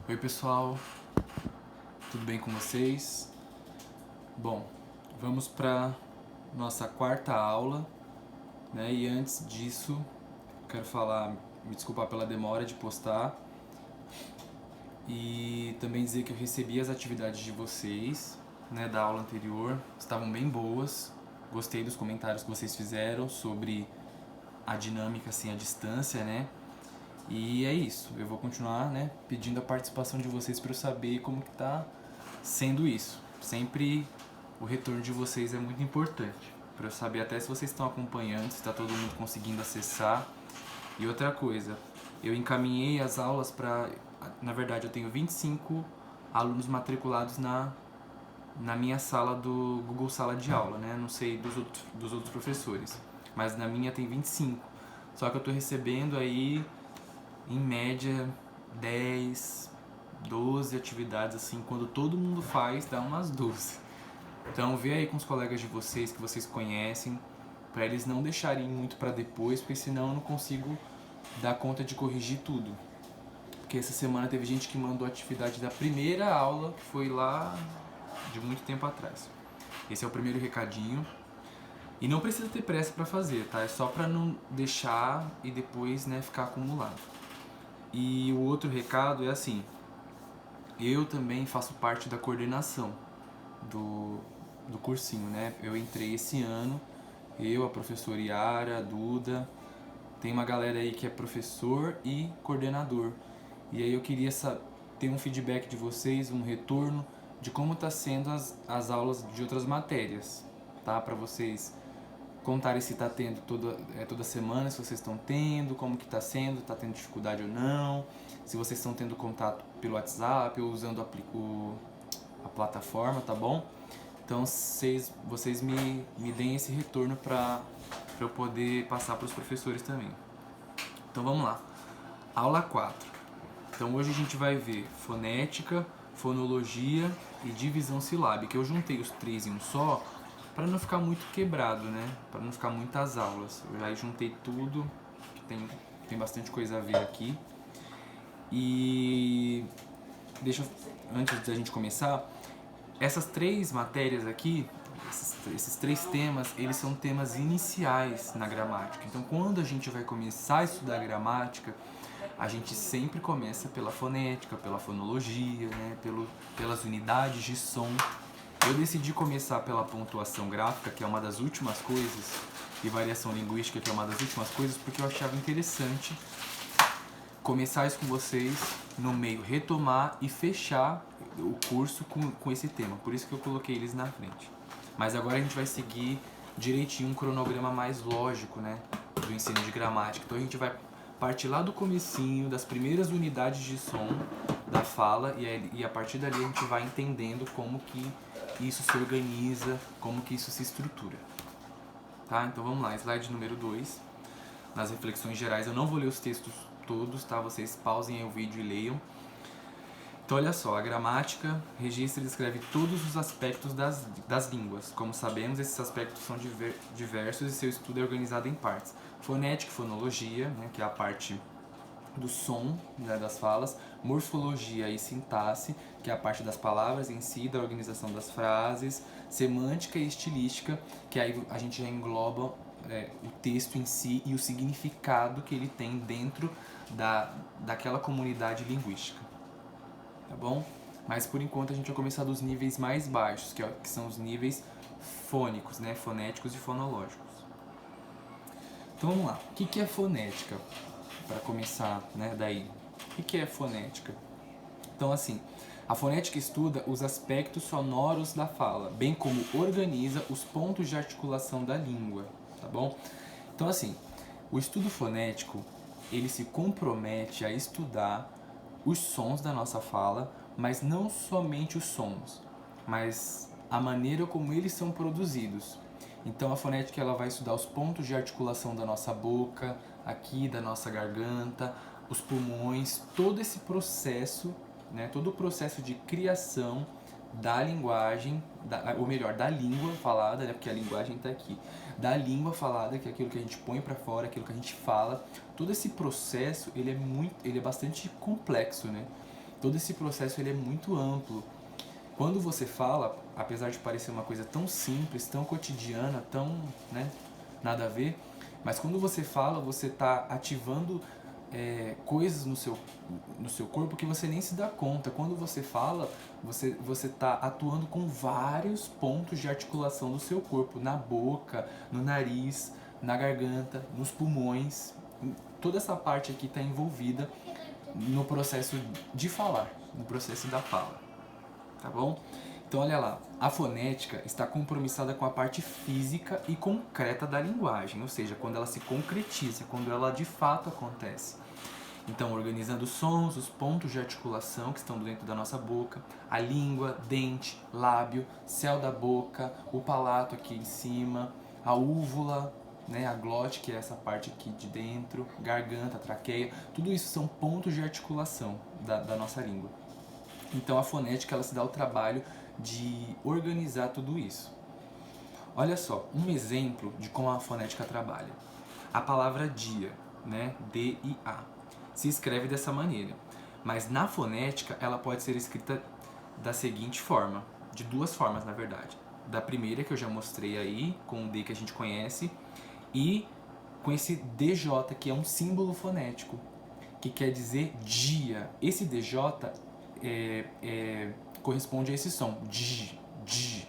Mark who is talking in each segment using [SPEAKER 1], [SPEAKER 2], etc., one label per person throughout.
[SPEAKER 1] Oi pessoal, tudo bem com vocês? Bom, vamos para nossa quarta aula, né? E antes disso, quero me desculpar pela demora de postar e também dizer que eu recebi as atividades de vocês, né, da aula anterior, estavam bem boas. Gostei dos comentários que vocês fizeram sobre a dinâmica assim à distância, né? E é isso, eu vou continuar, né, pedindo a participação de vocês para eu saber como que tá sendo isso. Sempre o retorno de vocês é muito importante, para eu saber até se vocês estão acompanhando, se está todo mundo conseguindo acessar. E outra coisa, eu encaminhei as aulas para, na verdade eu tenho 25 alunos matriculados na minha sala do Google Sala de Aula, né? Não sei dos outros professores, mas na minha tem 25. Só que eu estou recebendo aí em média 10, 12 atividades assim, quando todo mundo faz, dá umas 12. Então vê aí com os colegas de vocês que vocês conhecem, para eles não deixarem muito para depois, porque senão eu não consigo dar conta de corrigir tudo. Porque essa semana teve gente que mandou atividade da primeira aula, que foi lá de muito tempo atrás. Esse é o primeiro recadinho. E não precisa ter pressa para fazer, tá? É só para não deixar e depois, né, ficar acumulado. E o outro recado é assim, eu também faço parte da coordenação do cursinho, né? Eu entrei esse ano, eu, a professora Yara, a Duda, tem uma galera aí que é professor e coordenador. E aí eu queria ter um feedback de vocês, um retorno de como tá sendo as aulas de outras matérias, tá? Para vocês contarem se tá tendo toda semana, se vocês estão tendo, como que tá sendo, tá tendo dificuldade ou não, se vocês estão tendo contato pelo WhatsApp ou usando a plataforma, tá bom? Então vocês me deem esse retorno para eu poder passar para os professores também. Então vamos lá. Aula 4. Então hoje a gente vai ver fonética, fonologia e divisão silábica. Eu juntei os três em um só para não ficar muito quebrado, né? Para não ficar muitas aulas. Eu já juntei tudo, tem bastante coisa a ver aqui. E antes da gente começar, essas três matérias aqui, esses três temas, eles são temas iniciais na gramática. Então, quando a gente vai começar a estudar gramática, a gente sempre começa pela fonética, pela fonologia, né, pelas unidades de som. Eu decidi começar pela pontuação gráfica, que é uma das últimas coisas, e variação linguística, que é uma das últimas coisas, porque eu achava interessante começar isso com vocês, no meio retomar e fechar o curso com esse tema. Por isso que eu coloquei eles na frente. Mas agora a gente vai seguir direitinho um cronograma mais lógico, né, do ensino de gramática. Então a gente vai partir lá do comecinho, das primeiras unidades de som da fala, e a partir dali a gente vai entendendo como que isso se organiza, como que isso se estrutura. Tá? Então vamos lá, slide número 2. Nas reflexões gerais, eu não vou ler os textos todos, tá? Vocês pausem aí o vídeo e leiam. Então olha só, a gramática registra e descreve todos os aspectos das línguas. Como sabemos, esses aspectos são diversos e seu estudo é organizado em partes. Fonética e fonologia, né, que é a parte do som, né, das falas. Morfologia e sintaxe, que é a parte das palavras em si, da organização das frases. Semântica e estilística, que aí a gente já engloba o texto em si e o significado que ele tem dentro daquela comunidade linguística. Tá bom? Mas por enquanto a gente vai começar dos níveis mais baixos, que são os níveis fônicos, né? Fonéticos e fonológicos. Então vamos lá. O que é fonética? Para começar, né, daí. O que é fonética? Então assim, a fonética estuda os aspectos sonoros da fala, bem como organiza os pontos de articulação da língua, tá bom? Então assim, o estudo fonético, ele se compromete a estudar os sons da nossa fala, mas não somente os sons, mas a maneira como eles são produzidos. Então a fonética ela vai estudar os pontos de articulação da nossa boca, aqui da nossa garganta, os pulmões, todo esse processo, né, todo o processo de criação da linguagem, ou melhor, da língua falada, né, porque a linguagem está aqui, da língua falada, que é aquilo que a gente põe para fora, aquilo que a gente fala. Todo esse processo ele é bastante complexo, né? Todo esse processo ele é muito amplo. Quando você fala, apesar de parecer uma coisa tão simples, tão cotidiana, tão, né, nada a ver, mas quando você fala, você está ativando coisas no seu corpo que você nem se dá conta. Quando você fala, você está atuando com vários pontos de articulação do seu corpo, na boca, no nariz, na garganta, nos pulmões. Toda essa parte aqui está envolvida no processo de falar, no processo da fala, tá bom? Então olha lá, a fonética está compromissada com a parte física e concreta da linguagem, ou seja, quando ela se concretiza, quando ela de fato acontece. Então, organizando os sons, os pontos de articulação que estão dentro da nossa boca, a língua, dente, lábio, céu da boca, o palato aqui em cima, a úvula, né, a glote, que é essa parte aqui de dentro, garganta, traqueia, tudo isso são pontos de articulação da nossa língua. Então a fonética ela se dá o trabalho de organizar tudo isso. Olha só, um exemplo de como a fonética trabalha. A palavra dia, né, D-I-A, se escreve dessa maneira, mas na fonética ela pode ser escrita da seguinte forma, de duas formas na verdade. Da primeira que eu já mostrei aí, com o D que a gente conhece, e com esse DJ, que é um símbolo fonético, que quer dizer dia. Esse DJ corresponde a esse som, d, d.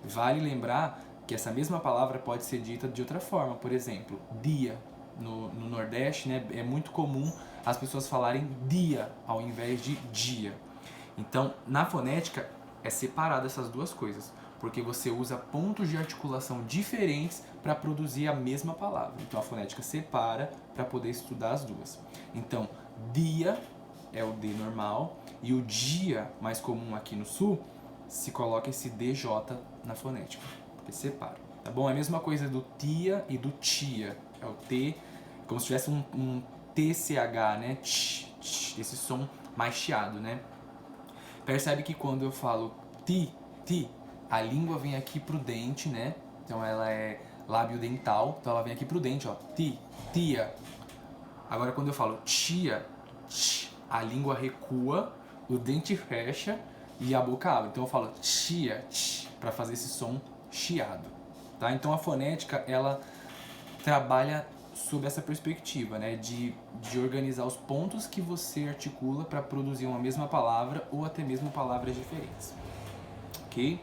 [SPEAKER 1] Vale lembrar que essa mesma palavra pode ser dita de outra forma, por exemplo, dia. No Nordeste, né, é muito comum as pessoas falarem dia ao invés de dia. Então, na fonética, é separado essas duas coisas, porque você usa pontos de articulação diferentes para produzir a mesma palavra. Então, a fonética separa para poder estudar as duas. Então, dia é o D normal, e o dia, mais comum aqui no Sul, se coloca esse DJ na fonética, porque separa, tá bom? É a mesma coisa do tia e do tia, é o T, como se tivesse um TCH, né? Esse som mais chiado, né? Percebe que quando eu falo ti, a língua vem aqui pro dente, né? Então ela é lábio dental, então ela vem aqui pro dente, ó. Ti, tia. Agora quando eu falo tia, a língua recua, o dente fecha e a boca abre. Então eu falo tia, para fazer esse som chiado, tá? Então a fonética ela trabalha sob essa perspectiva, né, de organizar os pontos que você articula para produzir uma mesma palavra ou até mesmo palavras diferentes, ok?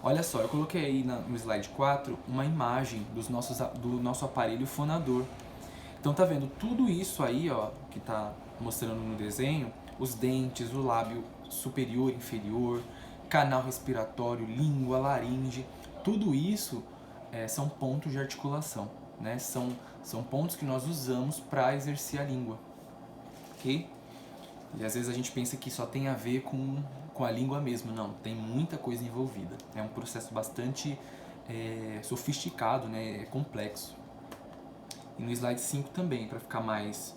[SPEAKER 1] Olha só, eu coloquei aí no slide 4 uma imagem do nosso aparelho fonador. Então tá vendo tudo isso aí, ó, que tá mostrando no desenho, os dentes, o lábio superior, inferior, canal respiratório, língua, laringe, tudo isso são pontos de articulação, né? São pontos que nós usamos para exercer a língua, ok? E às vezes a gente pensa que só tem a ver com a língua mesmo. Não, tem muita coisa envolvida. É um processo bastante sofisticado, né? É complexo. E no slide 5 também, para ficar mais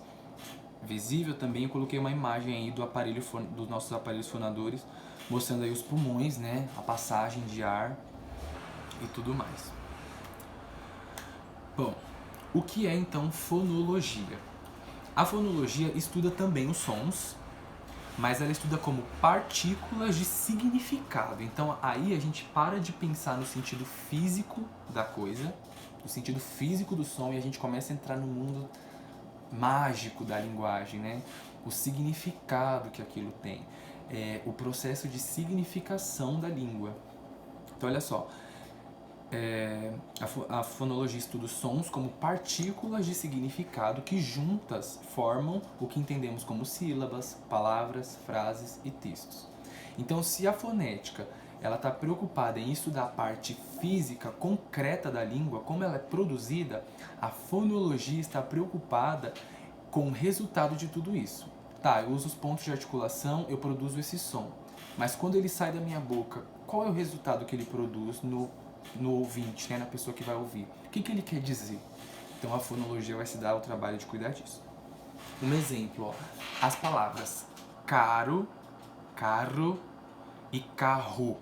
[SPEAKER 1] visível também, eu coloquei uma imagem aí dos nossos aparelhos fonadores, mostrando aí os pulmões, né? A passagem de ar e tudo mais. Bom, o que é então fonologia? A fonologia estuda também os sons, mas ela estuda como partículas de significado. Então aí a gente para de pensar no sentido físico da coisa, no sentido físico do som, e a gente começa a entrar no mundo mágico da linguagem, né? O significado que aquilo tem, o processo de significação da língua. Então olha só, a fonologia estuda os sons como partículas de significado que juntas formam o que entendemos como sílabas, palavras, frases e textos. Então, se a fonética ela está preocupada em estudar a parte física concreta da língua, como ela é produzida, a fonologia está preocupada com o resultado de tudo isso. Tá, eu uso os pontos de articulação, eu produzo esse som, mas quando ele sai da minha boca, qual é o resultado que ele produz no ouvinte, né, na pessoa que vai ouvir? O que ele quer dizer? Então a fonologia vai se dar o trabalho de cuidar disso. Um exemplo, ó, as palavras caro, carro e carro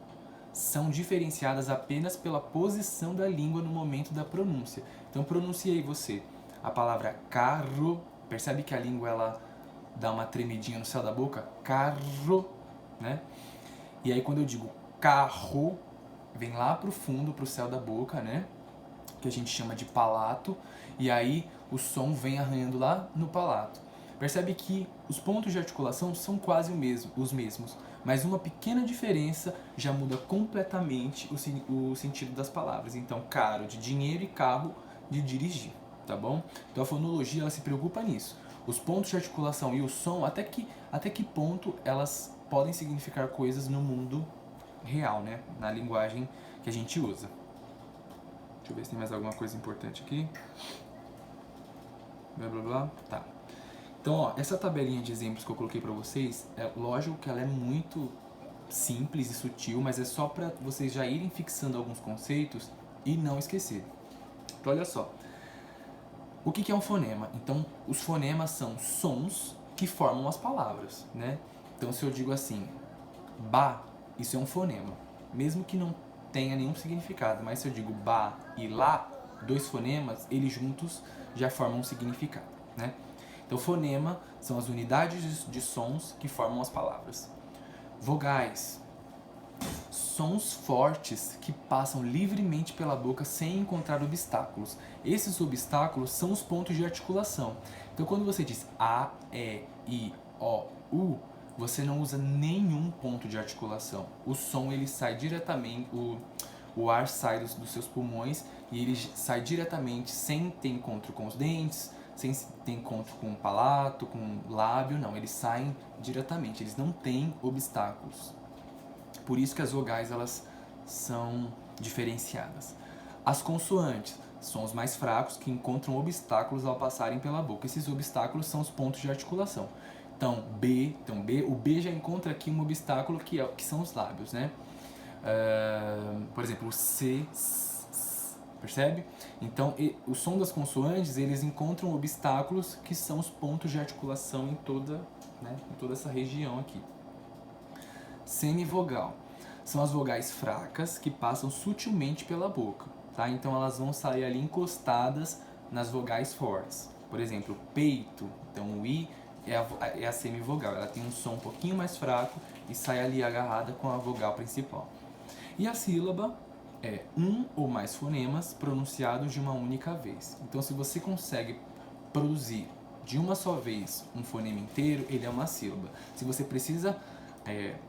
[SPEAKER 1] são diferenciadas apenas pela posição da língua no momento da pronúncia. Então pronuncie aí você a palavra carro, percebe que a língua ela dá uma tremidinha no céu da boca, carro, né? E aí quando eu digo carro, vem lá pro fundo, pro céu da boca, né? Que a gente chama de palato, e aí o som vem arranhando lá no palato. Percebe que os pontos de articulação são quase os mesmos, mas uma pequena diferença já muda completamente o sentido das palavras. Então, caro de dinheiro e carro de dirigir, tá bom? Então a fonologia ela se preocupa nisso. Os pontos de articulação e o som, até que ponto elas podem significar coisas no mundo real, né? Na linguagem que a gente usa. Deixa eu ver se tem mais alguma coisa importante aqui. Blá blá blá. Tá. Então, ó, essa tabelinha de exemplos que eu coloquei pra vocês, é lógico que ela é muito simples e sutil, mas é só pra vocês já irem fixando alguns conceitos e não esquecer. Então, olha só. O que é um fonema? Então, os fonemas são sons que formam as palavras, né? Então, se eu digo assim, ba, isso é um fonema. Mesmo que não tenha nenhum significado, mas se eu digo ba e lá, dois fonemas, eles juntos já formam um significado, né? Então, fonema são as unidades de sons que formam as palavras. Vogais, sons fortes que passam livremente pela boca sem encontrar obstáculos. Esses obstáculos são os pontos de articulação. Então, quando você diz A, E, I, O, U, você não usa nenhum ponto de articulação. O som ele sai diretamente, o ar sai dos seus pulmões e ele sai diretamente sem ter encontro com os dentes, sem ter encontro com o palato, com o lábio, não. Eles saem diretamente, eles não têm obstáculos. Por isso que as vogais elas são diferenciadas. As consoantes são os mais fracos que encontram obstáculos ao passarem pela boca. Esses obstáculos são os pontos de articulação. Então, o B já encontra aqui um obstáculo que são os lábios, né? Por exemplo, o C, percebe? Então, o som das consoantes, eles encontram obstáculos que são os pontos de articulação em toda essa região aqui. Semivogal são as vogais fracas que passam sutilmente pela boca, tá? Então elas vão sair ali encostadas nas vogais fortes. Por exemplo, peito, então o I é a semivogal, ela tem um som um pouquinho mais fraco e sai ali agarrada com a vogal principal. E a sílaba é um ou mais fonemas pronunciados de uma única vez. Então se você consegue produzir de uma só vez um fonema inteiro, ele é uma sílaba. Se você precisa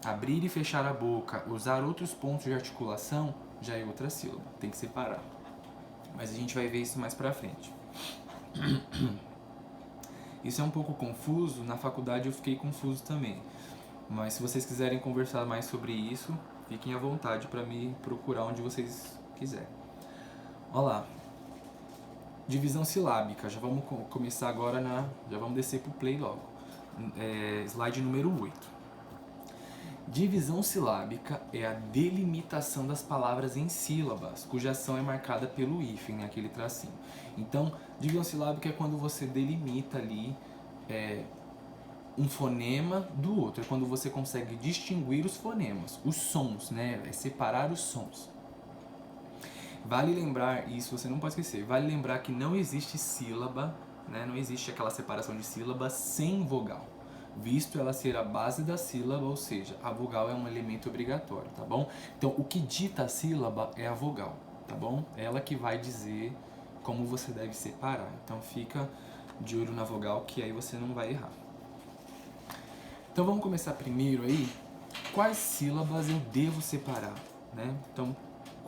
[SPEAKER 1] abrir e fechar a boca, usar outros pontos de articulação, já é outra sílaba, tem que separar. Mas a gente vai ver isso mais pra frente. Isso é um pouco confuso, na faculdade eu fiquei confuso também. Mas se vocês quiserem conversar mais sobre isso, fiquem à vontade para me procurar onde vocês quiserem. Olha lá. Divisão silábica, já vamos começar agora já vamos descer pro play logo. Slide número 8. Divisão silábica é a delimitação das palavras em sílabas, cuja ação é marcada pelo hífen, aquele tracinho. Então, divisão silábica é quando você delimita ali um fonema do outro, é quando você consegue distinguir os fonemas, os sons, né? É separar os sons. Vale lembrar, isso você não pode esquecer, vale lembrar que não existe sílaba, né? Não existe aquela separação de sílaba sem vogal, visto ela ser a base da sílaba, ou seja, a vogal é um elemento obrigatório, tá bom? Então, o que dita a sílaba é a vogal, tá bom? Ela que vai dizer como você deve separar. Então, fica de olho na vogal que aí você não vai errar. Então, vamos começar primeiro aí. Quais sílabas eu devo separar, né? Então,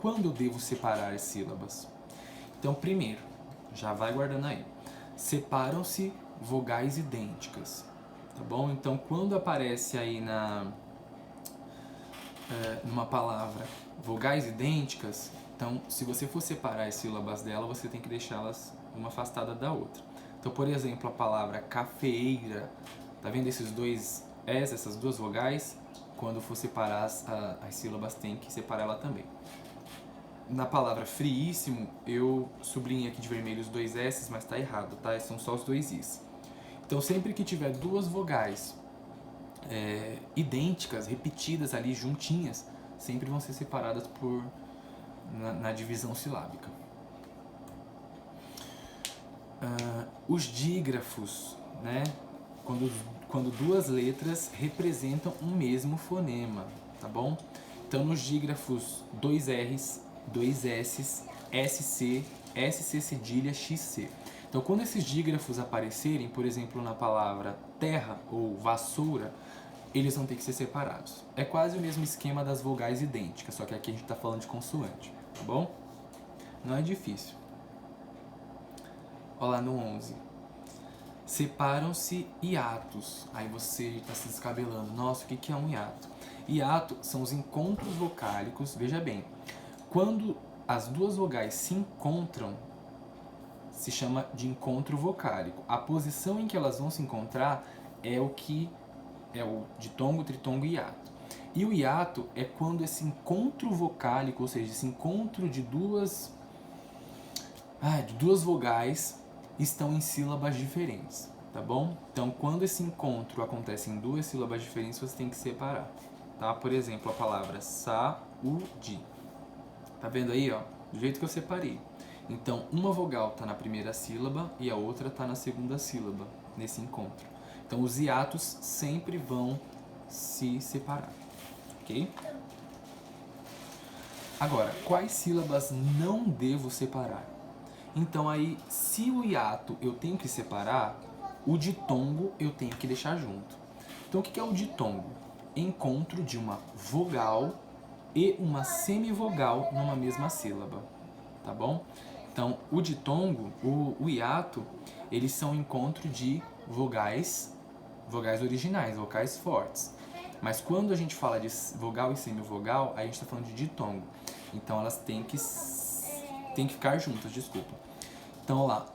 [SPEAKER 1] quando eu devo separar as sílabas? Então, primeiro, já vai guardando aí. Separam-se vogais idênticas. Tá bom? Então, quando aparece aí numa palavra vogais idênticas, então, se você for separar as sílabas dela, você tem que deixá-las uma afastada da outra. Então, por exemplo, a palavra cafeeira, tá vendo esses dois S, essas duas vogais? Quando for separar as sílabas, tem que separar ela também. Na palavra friíssimo, eu sublinhei aqui de vermelho os dois S, mas tá errado, tá? São só os dois Is. Então, sempre que tiver duas vogais idênticas, repetidas ali, juntinhas, sempre vão ser separadas na divisão silábica. Os dígrafos, né? quando duas letras representam um mesmo fonema, tá bom? Então, nos dígrafos, 2 R's, 2 S's, SC, SC cedilha, XC. Então, quando esses dígrafos aparecerem, por exemplo, na palavra terra ou vassoura, eles vão ter que ser separados. É quase o mesmo esquema das vogais idênticas, só que aqui a gente está falando de consoante, tá bom? Não é difícil. Olha lá no 11. Separam-se hiatos. Aí você está se descabelando. Nossa, o que é um hiato? Hiato são os encontros vocálicos. Veja bem, quando as duas vogais se encontram, se chama de encontro vocálico. A posição em que elas vão se encontrar é o ditongo, tritongo e hiato. E o hiato é quando esse encontro vocálico, ou seja, esse encontro de duas vogais estão em sílabas diferentes, tá bom? Então, quando esse encontro acontece em duas sílabas diferentes, você tem que separar, tá? Por exemplo, a palavra saúde. Tá vendo aí, ó? Do jeito que eu separei. Então, uma vogal está na primeira sílaba e a outra está na segunda sílaba, nesse encontro. Então, os hiatos sempre vão se separar, ok? Agora, quais sílabas não devo separar? Então, aí, se o hiato eu tenho que separar, o ditongo eu tenho que deixar junto. Então, o que é o ditongo? Encontro de uma vogal e uma semivogal numa mesma sílaba, tá bom? Então, o ditongo, o hiato, eles são encontro de vogais originais, vocais fortes. Mas quando a gente fala de vogal e semivogal, aí a gente está falando de ditongo. Então, elas têm que ficar juntas, desculpa. Então, olha lá,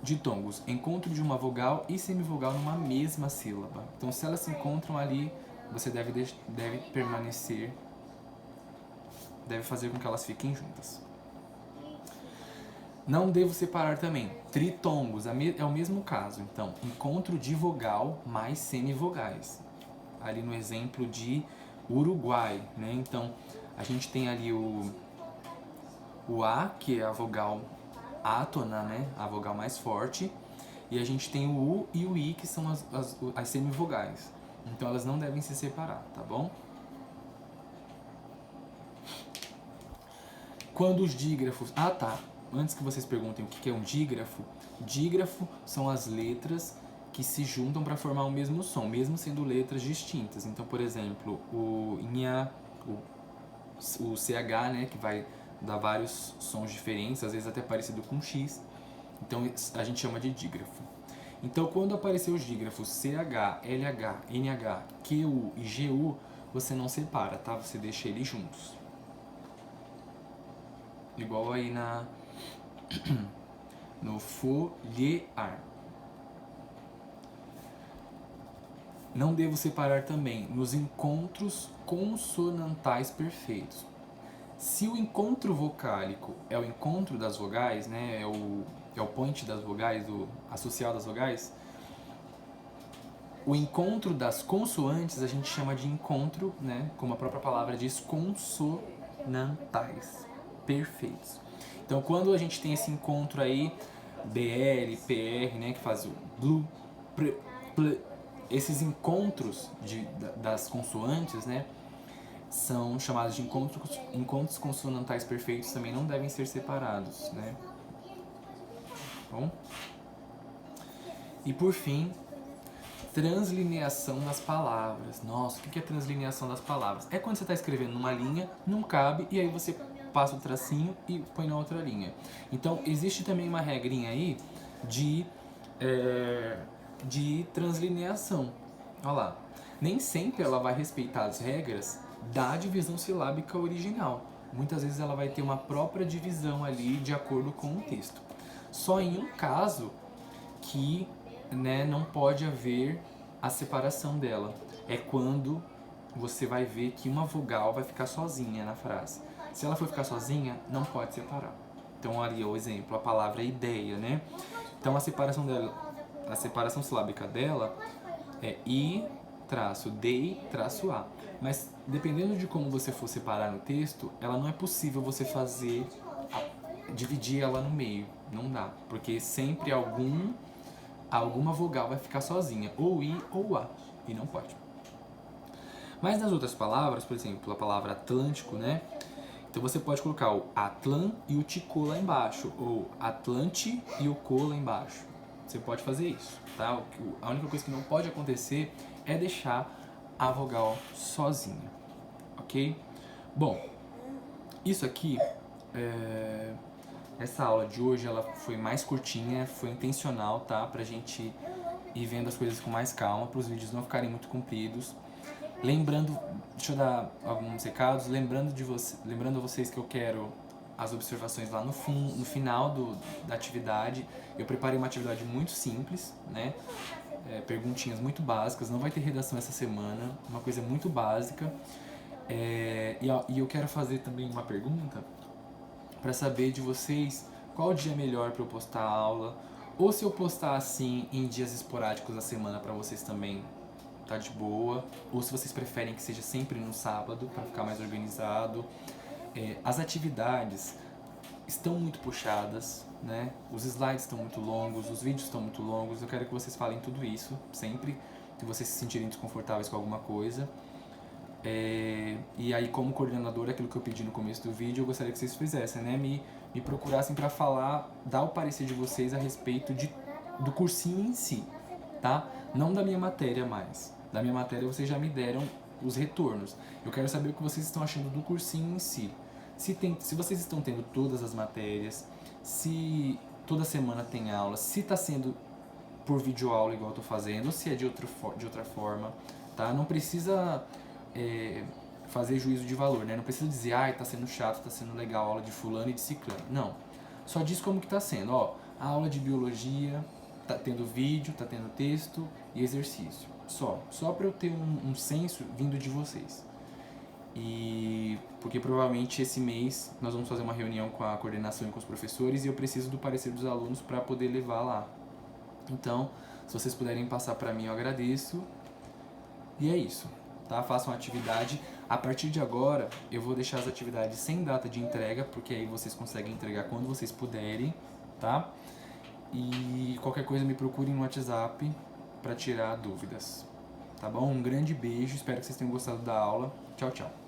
[SPEAKER 1] ditongos, encontro de uma vogal e semivogal numa mesma sílaba. Então, se elas se encontram ali, você deve permanecer, deve fazer com que elas fiquem juntas. Não devo separar também tritongos, é o mesmo caso. Então, encontro de vogal mais semivogais. Ali no exemplo de Uruguai, né? Então, a gente tem ali o A, que é a vogal átona, né? A vogal mais forte. E a gente tem o U e o I, que são as semivogais. Então, elas não devem se separar, tá bom? Quando os dígrafos... Ah, tá. Antes que vocês perguntem o que é um dígrafo, dígrafo são as letras que se juntam para formar o mesmo som, mesmo sendo letras distintas. Então, por exemplo, o nha, o CH, né, que vai dar vários sons diferentes, às vezes até parecido com X. Então, a gente chama de dígrafo. Então, quando aparecer os dígrafos CH, LH, NH, QU e GU, você não separa, tá? Você deixa eles juntos. Igual aí no folhear. Não devo separar também nos encontros consonantais perfeitos. Se o encontro vocálico é o encontro das vogais, né, é o point das vogais, o associado das vogais, o encontro das consoantes a gente chama de encontro, né, como a própria palavra diz, consonantais perfeitos. Então, quando a gente tem esse encontro aí, BL, PR, né, que faz o blu, pl, esses encontros das consoantes, né, são chamados de encontros consonantais perfeitos, também não devem ser separados, né? Bom? E por fim, translineação das palavras. Nossa, o que é translineação das palavras? É quando você está escrevendo numa linha, não cabe, e aí você passa o tracinho e põe na outra linha. Então, existe também uma regrinha aí de translineação. Olha lá. Nem sempre ela vai respeitar as regras da divisão silábica original. Muitas vezes ela vai ter uma própria divisão ali de acordo com o texto. Só em um caso que, né, não pode haver a separação dela. É quando você vai ver que uma vogal vai ficar sozinha na frase. Se ela for ficar sozinha, não pode separar. Então ali é o exemplo, a palavra ideia, né? Então a separação silábica dela é I traço DI traço A. Mas dependendo de como você for separar no texto, ela não é possível você dividir ela no meio. Não dá, porque sempre algum alguma vogal vai ficar sozinha, ou I ou A, e não pode. Mas nas outras palavras, por exemplo, a palavra Atlântico, né? Então você pode colocar o Atlan e o Ticô lá embaixo, ou Atlante e o Co lá embaixo. Você pode fazer isso, tá? A única coisa que não pode acontecer é deixar a vogal sozinha, ok? Bom, isso aqui, essa aula de hoje, ela foi mais curtinha, foi intencional, tá? Pra gente ir vendo as coisas com mais calma, para os vídeos não ficarem muito compridos. Lembrando, deixa eu dar alguns recados, lembrando a vocês que eu quero as observações lá no final da atividade. Eu preparei uma atividade muito simples, né? Perguntinhas muito básicas, não vai ter redação essa semana, uma coisa muito básica. E eu quero fazer também uma pergunta para saber de vocês qual o dia melhor para eu postar a aula, ou se eu postar assim em dias esporádicos da semana para vocês também tá de boa, ou se vocês preferem que seja sempre no sábado para ficar mais organizado. As atividades estão muito puxadas, né? Os slides estão muito longos, os vídeos estão muito longos. Eu quero que vocês falem tudo isso sempre que vocês se sentirem desconfortáveis com alguma coisa. E aí, como coordenador, aquilo que eu pedi no começo do vídeo, eu gostaria que vocês fizessem, né? Me procurassem para falar, dar o parecer de vocês a respeito do cursinho em si, tá? Não da minha matéria mais. Da minha matéria vocês já me deram os retornos. Eu quero saber o que vocês estão achando do cursinho em si. Se vocês estão tendo todas as matérias, se toda semana tem aula, se está sendo por videoaula igual eu estou fazendo, ou se é de outra forma, tá? Não precisa fazer juízo de valor, né? Não precisa dizer, tá sendo chato, tá sendo legal a aula de fulano e de ciclano. Não. Só diz como que tá sendo. Ó, a aula de biologia tá tendo vídeo, tá tendo texto e exercício. Só para eu ter um senso vindo de vocês. E porque provavelmente esse mês nós vamos fazer uma reunião com a coordenação e com os professores e eu preciso do parecer dos alunos para poder levar lá. Então, se vocês puderem passar para mim, eu agradeço. E é isso, tá? Façam a atividade. A partir de agora, eu vou deixar as atividades sem data de entrega, porque aí vocês conseguem entregar quando vocês puderem, tá? E qualquer coisa me procurem no WhatsApp para tirar dúvidas, tá bom? Um grande beijo, espero que vocês tenham gostado da aula. Tchau, tchau.